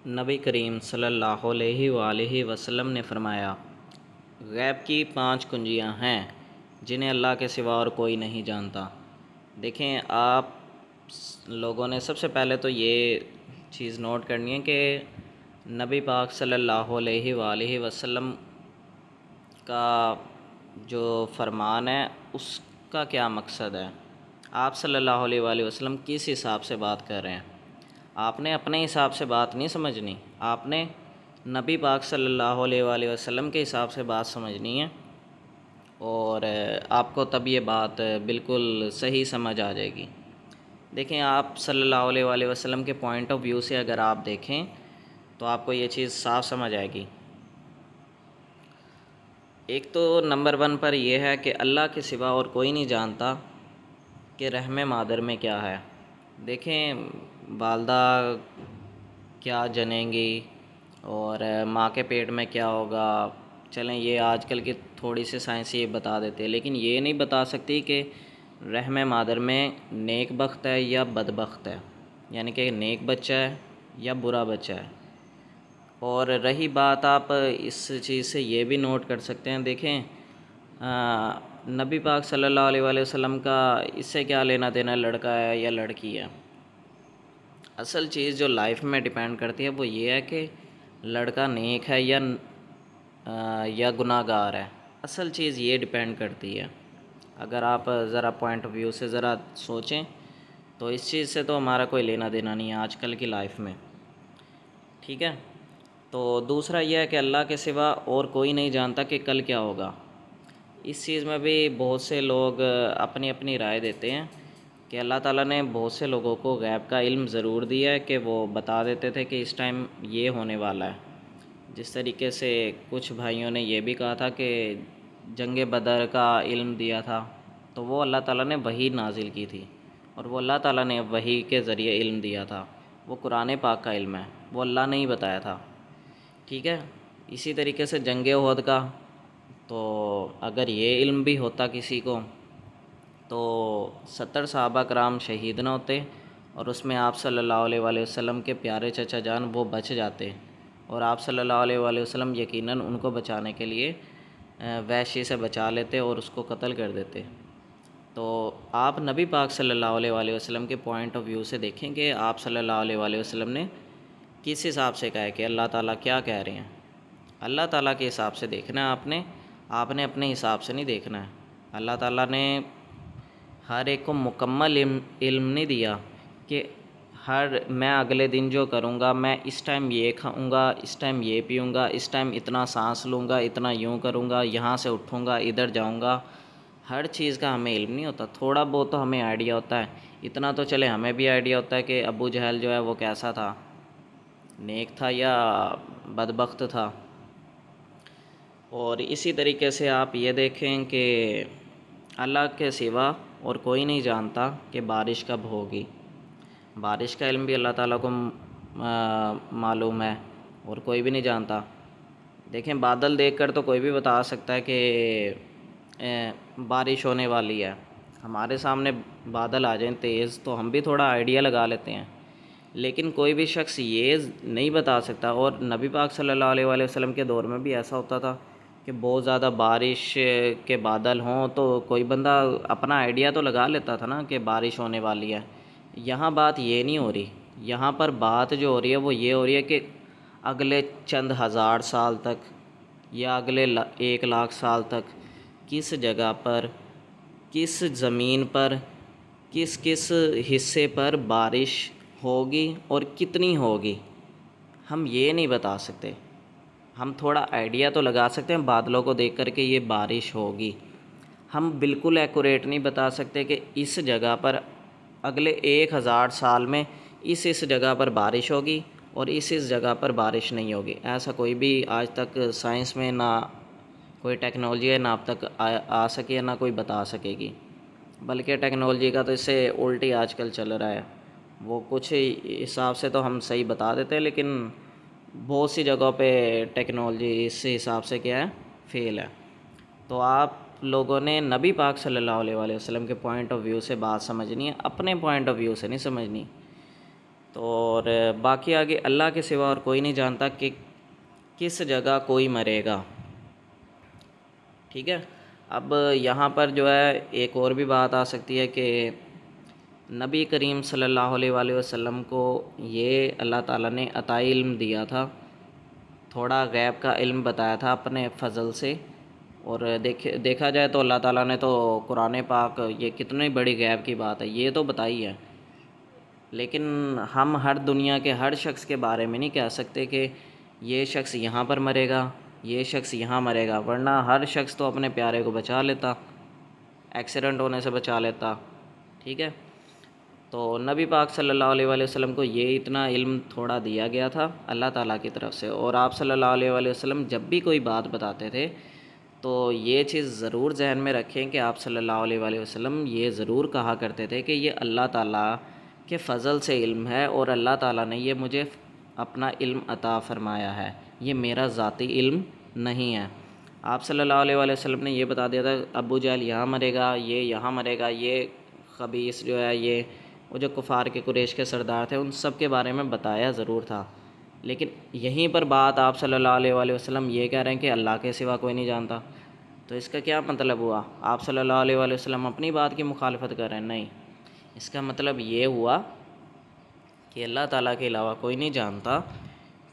نبی کریم صلی اللہ علیہ وآلہ وسلم نے فرمایا، غیب کی 5 کنجیاں ہیں جنہیں اللہ کے سوا اور کوئی نہیں جانتا۔ دیکھیں، آپ لوگوں نے سب سے پہلے تو یہ چیز نوٹ کرنی ہے کہ نبی پاک صلی اللہ علیہ وآلہ وسلم کا جو فرمان ہے اس کا کیا مقصد ہے۔ آپ صلی اللہ علیہ وآلہ وسلم کس حساب سے بات کر رہے ہیں؟ آپ نے اپنے حساب سے بات نہیں سمجھنی، آپ نے نبی پاک صلی اللہ علیہ وآلہ وسلم کے حساب سے بات سمجھنی ہے، اور آپ کو تب یہ بات بالکل صحیح سمجھ آ جائے گی۔ دیکھیں، آپ صلی اللہ علیہ وآلہ وسلم کے پوائنٹ آف ویو سے اگر آپ دیکھیں تو آپ کو یہ چیز صاف سمجھ آئے گی۔ ایک تو نمبر 1 پر یہ ہے کہ اللہ کے سوا اور کوئی نہیں جانتا کہ رحم مادر میں کیا ہے۔ دیکھیں، والدہ کیا جنیں گی اور ماں کے پیٹ میں کیا ہوگا، چلیں یہ آج کل کی تھوڑی سی سائنس یہ بتا دیتے ہیں، لیکن یہ نہیں بتا سکتی کہ رحم مادر میں نیک بخت ہے یا بدبخت ہے، یعنی کہ نیک بچہ ہے یا برا بچہ ہے۔ اور رہی بات، آپ اس چیز سے یہ بھی نوٹ کر سکتے ہیں، دیکھیں نبی پاک صلی اللہ علیہ وآلہ وسلم کا اس سے کیا لینا دینا، لڑکا ہے یا لڑکی ہے۔ اصل چیز جو لائف میں ڈیپینڈ کرتی ہے وہ یہ ہے کہ لڑکا نیک ہے یا گناہ گار ہے۔ اصل چیز یہ ڈیپینڈ کرتی ہے۔ اگر آپ ذرا پوائنٹ آف ویو سے ذرا سوچیں تو اس چیز سے تو ہمارا کوئی لینا دینا نہیں ہے آج کل کی لائف میں، ٹھیک ہے۔ تو دوسرا یہ ہے کہ اللہ کے سوا اور کوئی نہیں جانتا کہ کل کیا ہوگا۔ اس چیز میں بھی بہت سے لوگ اپنی اپنی رائے دیتے ہیں کہ اللہ تعالیٰ نے بہت سے لوگوں کو غیب کا علم ضرور دیا ہے کہ وہ بتا دیتے تھے کہ اس ٹائم یہ ہونے والا ہے۔ جس طریقے سے کچھ بھائیوں نے یہ بھی کہا تھا کہ جنگ بدر کا علم دیا تھا، تو وہ اللہ تعالیٰ نے وحی نازل کی تھی، اور وہ اللہ تعالیٰ نے وحی کے ذریعے علم دیا تھا، وہ قرآن پاک کا علم ہے، وہ اللہ نے ہی بتایا تھا، ٹھیک ہے۔ اسی طریقے سے جنگ احد کا، تو اگر یہ علم بھی ہوتا کسی کو تو 70 صحابہ کرام شہید نہ ہوتے، اور اس میں آپ صلی اللہ علیہ وآلہ وسلم کے پیارے چچا جان وہ بچ جاتے، اور آپ صلی اللہ علیہ وآلہ وسلم یقیناً ان کو بچانے کے لیے وحشی سے بچا لیتے اور اس کو قتل کر دیتے۔ تو آپ نبی پاک صلی اللہ علیہ وآلہ وسلم کے پوائنٹ آف ویو سے دیکھیں کہ آپ صلی اللہ علیہ وآلہ وسلم نے کس حساب سے کہا ہے کہ اللہ تعالیٰ کیا کہہ رہے ہیں۔ اللہ تعالیٰ کے حساب سے دیکھنا ہے آپ نے اپنے حساب سے نہیں دیکھنا ہے۔ اللہ تعالیٰ نے ہر ایک کو مکمل علم نہیں دیا کہ میں اگلے دن جو کروں گا، میں اس ٹائم یہ کھاؤں گا، اس ٹائم یہ پیوں گا، اس ٹائم اتنا سانس لوں گا، اتنا یوں کروں گا، یہاں سے اٹھوں گا، ادھر جاؤں گا۔ ہر چیز کا ہمیں علم نہیں ہوتا، تھوڑا بہت تو ہمیں آئیڈیا ہوتا ہے۔ اتنا تو چلے ہمیں بھی آئیڈیا ہوتا ہے کہ ابو جہل جو ہے وہ کیسا تھا، نیک تھا یا بدبخت تھا۔ اور اسی طریقے سے آپ یہ دیکھیں کہ اللہ کے سوا اور کوئی نہیں جانتا کہ بارش کب ہوگی۔ بارش کا علم بھی اللہ تعالیٰ کو معلوم ہے، اور کوئی بھی نہیں جانتا۔ دیکھیں، بادل دیکھ کر تو کوئی بھی بتا سکتا ہے کہ بارش ہونے والی ہے۔ ہمارے سامنے بادل آ جائیں تیز تو ہم بھی تھوڑا آئیڈیا لگا لیتے ہیں، لیکن کوئی بھی شخص یہ نہیں بتا سکتا۔ اور نبی پاک صلی اللہ علیہ وآلہ وسلم کے دور میں بھی ایسا ہوتا تھا کہ بہت زیادہ بارش کے بادل ہوں تو کوئی بندہ اپنا آئیڈیا تو لگا لیتا تھا نا کہ بارش ہونے والی ہے۔ یہاں بات یہ نہیں ہو رہی، یہاں پر بات جو ہو رہی ہے وہ یہ ہو رہی ہے کہ اگلے چند ہزار سال تک یا اگلے 1 لاکھ سال تک کس جگہ پر، کس زمین پر، کس حصے پر بارش ہوگی اور کتنی ہوگی، ہم یہ نہیں بتا سکتے۔ ہم تھوڑا آئیڈیا تو لگا سکتے ہیں بادلوں کو دیکھ کر کہ یہ بارش ہوگی، ہم بالکل ایکوریٹ نہیں بتا سکتے کہ اس جگہ پر اگلے 1000 سال میں اس جگہ پر بارش ہوگی اور اس جگہ پر بارش نہیں ہوگی۔ ایسا کوئی بھی آج تک سائنس میں نہ کوئی ٹیکنالوجی ہے، نہ اب تک آ سکے ہے، نہ کوئی بتا سکے گی۔ بلکہ ٹیکنالوجی کا تو اس سے الٹی آج کل چل رہا ہے، وہ کچھ حساب سے تو ہم صحیح بتا دیتے ہیں، لیکن بہت سی جگہوں پہ ٹیکنالوجی اس حساب سے کیا ہے، فیل ہے۔ تو آپ لوگوں نے نبی پاک صلی اللہ علیہ وآلہ وسلم کے پوائنٹ آف ویو سے بات سمجھنی ہے، اپنے پوائنٹ آف ویو سے نہیں سمجھنی۔ تو اور باقی آگے اللہ کے سوا اور کوئی نہیں جانتا کہ کس جگہ کوئی مرے گا، ٹھیک ہے۔ اب یہاں پر جو ہے ایک اور بھی بات آ سکتی ہے کہ نبی کریم صلی اللہ علیہ وآلہ وسلم کو یہ اللہ تعالیٰ نے عطائی علم دیا تھا، تھوڑا غیب کا علم بتایا تھا اپنے فضل سے، اور دیکھا جائے تو اللہ تعالیٰ نے تو قرآن پاک یہ کتنی بڑی غیب کی بات ہے یہ تو بتائی ہے، لیکن ہم ہر دنیا کے ہر شخص کے بارے میں نہیں کہہ سکتے کہ یہ شخص یہاں پر مرے گا، یہ شخص یہاں مرے گا، ورنہ ہر شخص تو اپنے پیارے کو بچا لیتا، ایکسیڈنٹ ہونے سے بچا لیتا، ٹھیک ہے۔ تو نبی پاک صلی اللہ علیہ وآلہ وسلم کو یہ اتنا علم تھوڑا دیا گیا تھا اللہ تعالیٰ کی طرف سے، اور آپ صلی اللہ علیہ وآلہ وسلم جب بھی کوئی بات بتاتے تھے تو یہ چیز ضرور ذہن میں رکھیں کہ آپ صلی اللہ علیہ وآلہ وسلم یہ ضرور کہا کرتے تھے کہ یہ اللہ تعالیٰ کے فضل سے علم ہے، اور اللہ تعالیٰ نے یہ مجھے اپنا علم عطا فرمایا ہے، یہ میرا ذاتی علم نہیں ہے۔ آپ صلی اللہ علیہ وآلہ وسلم نے یہ بتا دیا تھا ابو جہل یہاں مرے گا، یہ یہاں مرے گا، یہ خبیث جو ہے یہ وہ جو کفار کے قریش کے سردار تھے ان سب کے بارے میں بتایا ضرور تھا، لیکن یہیں پر بات آپ صلی اللہ علیہ وآلہ وسلم یہ کہہ رہے ہیں کہ اللہ کے سوا کوئی نہیں جانتا، تو اس کا کیا مطلب ہوا؟ آپ صلی اللہ علیہ وآلہ وسلم اپنی بات کی مخالفت کر رہے ہیں؟ نہیں، اس کا مطلب یہ ہوا کہ اللہ تعالیٰ کے علاوہ کوئی نہیں جانتا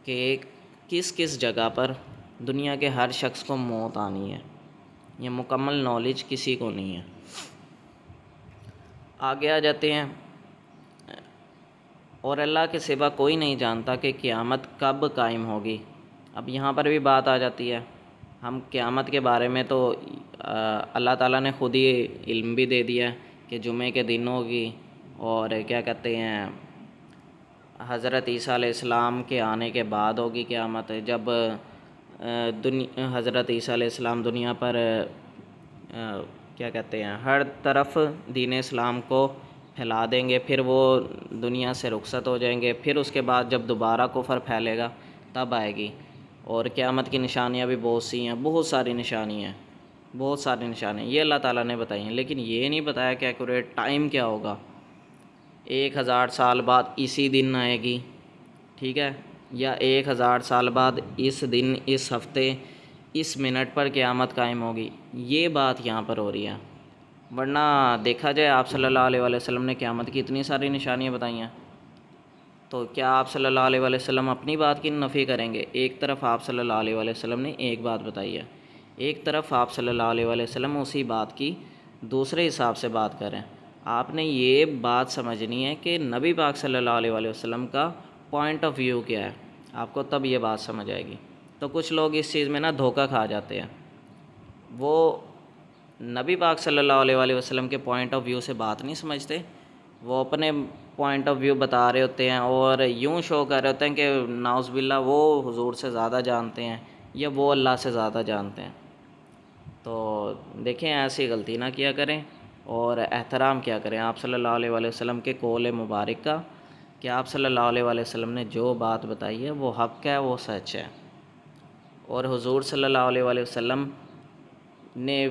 کہ کس کس جگہ پر دنیا کے ہر شخص کو موت آنی ہے، یہ مکمل نالج کسی کو نہیں ہے۔ آگے آ جاتے ہیں، اور اللہ کے سوا کوئی نہیں جانتا کہ قیامت کب قائم ہوگی۔ اب یہاں پر بھی بات آ جاتی ہے، ہم قیامت کے بارے میں تو اللہ تعالیٰ نے خود ہی علم بھی دے دیا ہے کہ جمعے کے دن ہوگی، اور کیا کہتے ہیں حضرت عیسیٰ علیہ السلام کے آنے کے بعد ہوگی قیامت، جب حضرت عیسیٰ علیہ السلام دنیا پر کیا کہتے ہیں ہر طرف دین اسلام کو پھیلا دیں گے، پھر وہ دنیا سے رخصت ہو جائیں گے، پھر اس کے بعد جب دوبارہ کفر پھیلے گا تب آئے گی، اور قیامت کی نشانیاں بھی بہت سی ہیں، بہت ساری نشانیاں ہیں، بہت ساری نشانیاں یہ اللہ تعالیٰ نے بتائی ہیں، لیکن یہ نہیں بتایا کہ ایکوریٹ ٹائم کیا ہوگا۔ 1000 سال بعد اسی دن آئے گی، ٹھیک ہے، یا 1000 سال بعد اس دن، اس ہفتے، اس منٹ پر قیامت قائم ہوگی، یہ بات یہاں پر ہو رہی ہے۔ ورنہ دیکھا جائے آپ صلی اللہ علیہ وآلہ وسلم نے قیامت کی اتنی ساری نشانیاں بتائی ہیں، تو کیا آپ صلی اللہ علیہ وآلہ وسلم اپنی بات کی نفی کریں گے؟ ایک طرف آپ صلی اللہ علیہ وآلہ وسلم نے ایک بات بتائی ہے، ایک طرف آپ صلی اللہ علیہ وآلہ وسلم اسی بات کی دوسرے حساب سے بات کریں۔ آپ نے یہ بات سمجھنی ہے کہ نبی پاک صلی اللہ علیہ وآلہ وسلم کا پوائنٹ آف ویو کیا ہے، آپ کو تب یہ بات سمجھ آئے گی۔ تو کچھ لوگ اس چیز میں دھوکہ کھا جاتے ہیں، وہ نبی پاک صلی اللہ علیہ وآلہ وسلم کے پوائنٹ آف ویو سے بات نہیں سمجھتے، وہ اپنے پوائنٹ آف ویو بتا رہے ہوتے ہیں اور یوں شو کر رہے ہوتے ہیں کہ نعوذ باللہ وہ حضور سے زیادہ جانتے ہیں یا وہ اللہ سے زیادہ جانتے ہیں۔ تو دیکھیں ایسی غلطی نہ کیا کریں اور احترام کیا کریں آپ صلی اللہ علیہ وآلہ وسلم کے قول مبارک کا، کہ آپ صلی اللہ علیہ وآلہ وسلم نے جو بات بتائی ہے وہ حق ہے، وہ سچ ہے، اور حضور صلی اللہ علیہ وآلہ وسلم نے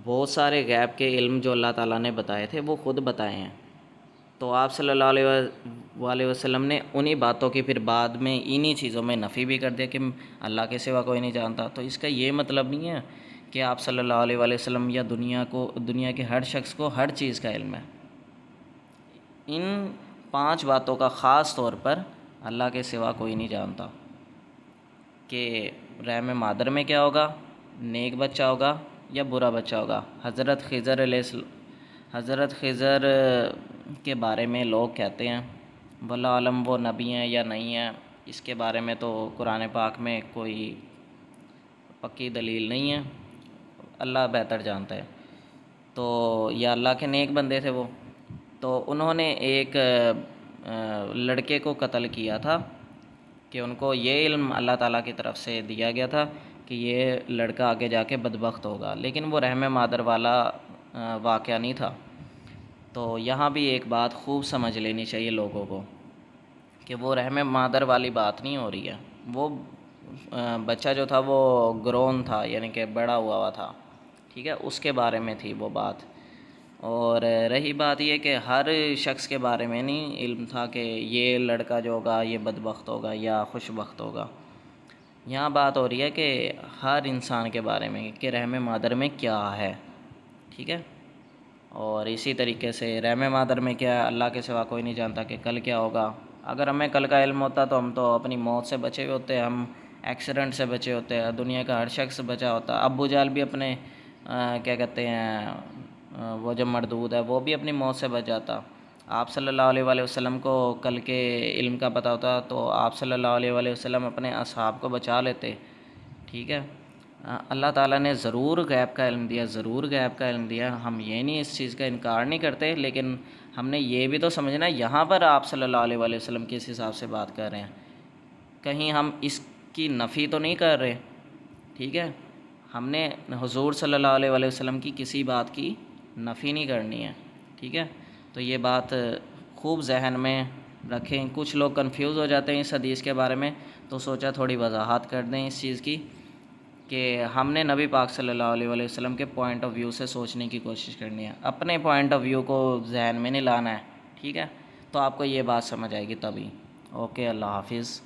بہت سارے غیب کے علم جو اللہ تعالیٰ نے بتائے تھے وہ خود بتائے ہیں، تو آپ صلی اللہ علیہ وآلہ وسلم نے انہی باتوں کی پھر بعد میں انہی چیزوں میں نفی بھی کر دیا کہ اللہ کے سوا کوئی نہیں جانتا۔ تو اس کا یہ مطلب نہیں ہے کہ آپ صلی اللہ علیہ وآلہ وسلم یا دنیا کے ہر شخص کو ہر چیز کا علم ہے۔ ان 5 باتوں کا خاص طور پر اللہ کے سوا کوئی نہیں جانتا، کہ رحم مادر میں کیا ہوگا، نیک بچہ ہوگا یا برا بچہ ہوگا۔ حضرت خضر کے بارے میں لوگ کہتے ہیں واللہ عالم وہ نبی ہیں یا نہیں ہیں، اس کے بارے میں تو قرآن پاک میں کوئی پکی دلیل نہیں ہے، اللہ بہتر جانتا ہے۔ تو یا اللہ کے نیک بندے تھے وہ، تو انہوں نے ایک لڑکے کو قتل کیا تھا کہ ان کو یہ علم اللہ تعالیٰ کی طرف سے دیا گیا تھا کہ یہ لڑکا آگے جا کے بدبخت ہوگا، لیکن وہ رحم مادر والا واقعہ نہیں تھا۔ تو یہاں بھی ایک بات خوب سمجھ لینی چاہیے لوگوں کو کہ وہ رحم مادر والی بات نہیں ہو رہی ہے، وہ بچہ جو تھا وہ گرون تھا، یعنی کہ بڑا ہوا تھا، ٹھیک ہے، اس کے بارے میں تھی وہ بات۔ اور رہی بات یہ کہ ہر شخص کے بارے میں نہیں علم تھا کہ یہ لڑکا جو ہوگا یہ بدبخت ہوگا یا خوش بخت ہوگا. یہاں بات ہو رہی ہے کہ ہر انسان کے بارے میں کہ رحم مادر میں کیا ہے. ٹھیک ہے. اور اسی طریقے سے رحم مادر میں کیا ہے اللہ کے سوا کوئی نہیں جانتا کہ کل کیا ہوگا. اگر ہمیں کل کا علم ہوتا تو ہم تو اپنی موت سے بچے ہوئے ہوتے, ہم ایکسیڈنٹ سے بچے ہوتے, دنیا کا ہر شخص بچا ہوتا. ابو جہل بھی اپنے کیا کہتے ہیں وہ جو مردود ہے وہ بھی اپنی موت سے بچ جاتا. آپ صلی اللہ علیہ وآلہ وسلم کو کل کے علم کا پتہ ہوتا تو آپ صلی اللہ علیہ وآلہ وسلم اپنے اصحاب کو بچا لیتے. ٹھیک ہے. اللہ تعالیٰ نے ضرور غیب کا علم دیا, ضرور غیب کا علم دیا, ہم یہ نہیں اس چیز کا انکار نہیں کرتے, لیکن ہم نے یہ بھی تو سمجھنا یہاں پر آپ صلی اللہ علیہ وآلہ وسلم کس حساب سے بات کر رہے ہیں, کہیں ہم اس کی نفی تو نہیں کر رہے. ٹھیک ہے. ہم نے حضور صلی اللہ علیہ وآلہ وسلم کی کسی بات کی نفی نہیں کرنی ہے. ٹھیک ہے. تو یہ بات خوب ذہن میں رکھیں. کچھ لوگ کنفیوز ہو جاتے ہیں اس حدیث کے بارے میں, تو سوچا تھوڑی وضاحت کر دیں اس چیز کی کہ ہم نے نبی پاک صلی اللہ علیہ وآلہ وسلم کے پوائنٹ آف ویو سے سوچنے کی کوشش کرنی ہے, اپنے پوائنٹ آف ویو کو ذہن میں نہیں لانا ہے. ٹھیک ہے. تو آپ کو یہ بات سمجھ آئے گی تبھی. اوکے, اللہ حافظ.